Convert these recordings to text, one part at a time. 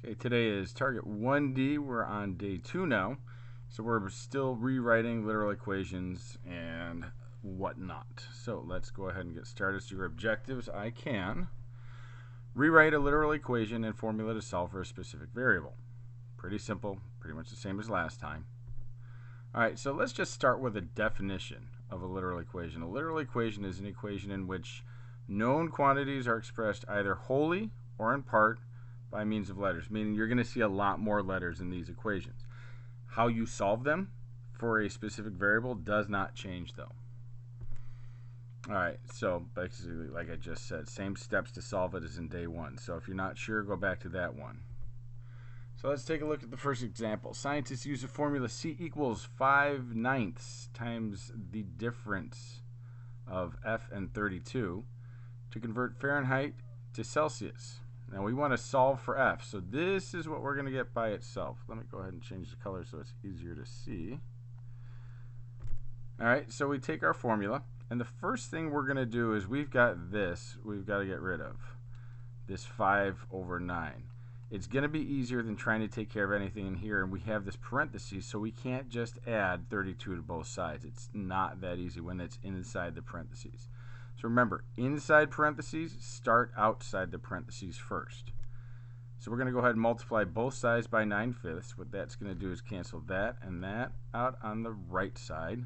Okay, today is target 1D. We're on day 2 now. So we're still rewriting literal equations and whatnot. So let's go ahead and get started. So your objectives, I can rewrite a literal equation and formula to solve for a specific variable. Pretty simple, pretty much the same as last time. Alright, so let's just start with a definition of a literal equation. A literal equation is an equation in which known quantities are expressed either wholly or in part by means of letters, meaning you're going to see a lot more letters in these equations. How you solve them for a specific variable does not change though. Alright, so basically, like I just said, same steps to solve it as in day 1. So if you're not sure, go back to that one. So let's take a look at the first example. Scientists use the formula C equals 5/9 times the difference of F and 32 to convert Fahrenheit to Celsius. Now we want to solve for F, so this is what we're going to get by itself. Let me go ahead and change the color so it's easier to see. Alright, so we take our formula, and the first thing we're going to do is we've got this, we've got to get rid of this 5/9. It's going to be easier than trying to take care of anything in here, and we have this parentheses, so we can't just add 32 to both sides. It's not that easy when it's inside the parentheses. So remember, inside parentheses, start outside the parentheses first. So we're going to go ahead and multiply both sides by 9/5. What that's going to do is cancel that and that out on the right side.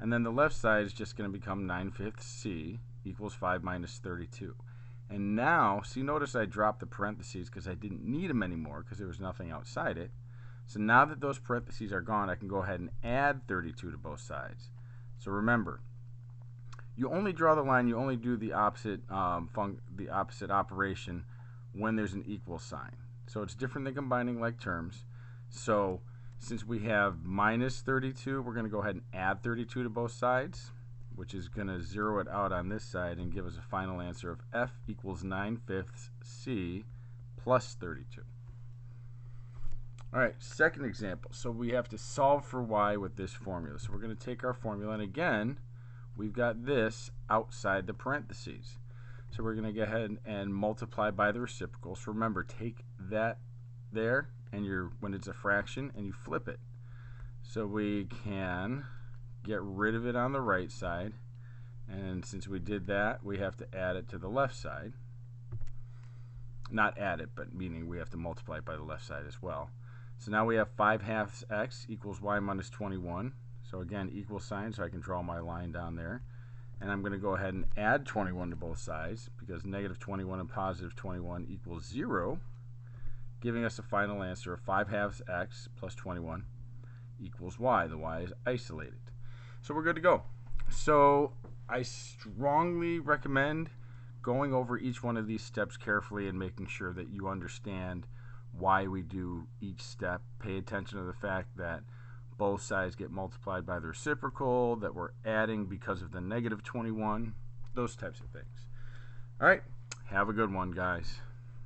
And then the left side is just going to become 9/5 C equals 5 minus 32. And now, see, notice I dropped the parentheses because I didn't need them anymore because there was nothing outside it. So now that those parentheses are gone, I can go ahead and add 32 to both sides. So remember, you only draw the line, you only do the opposite operation when there's an equal sign. So it's different than combining like terms. So since we have minus 32, we're going to go ahead and add 32 to both sides, which is going to zero it out on this side and give us a final answer of F equals 9/5 C plus 32. Alright, second example. So we have to solve for y with this formula. So we're going to take our formula, and again, we've got this outside the parentheses. So we're going to go ahead and multiply by the reciprocal. So remember, take that there, and when it's a fraction, and you flip it. So we can get rid of it on the right side, and since we did that, we have to add it to the left side. Not add it, but meaning we have to multiply it by the left side as well. So now we have 5/2 x equals y minus 21. So again, equal sign, so I can draw my line down there. And I'm going to go ahead and add 21 to both sides because negative 21 and positive 21 equals 0, giving us a final answer of 5/2 x plus 21 equals y. The y is isolated. So we're good to go. So I strongly recommend going over each one of these steps carefully and making sure that you understand why we do each step. Pay attention to the fact that both sides get multiplied by the reciprocal, that we're adding because of the negative 21, those types of things. All right, have a good one, guys.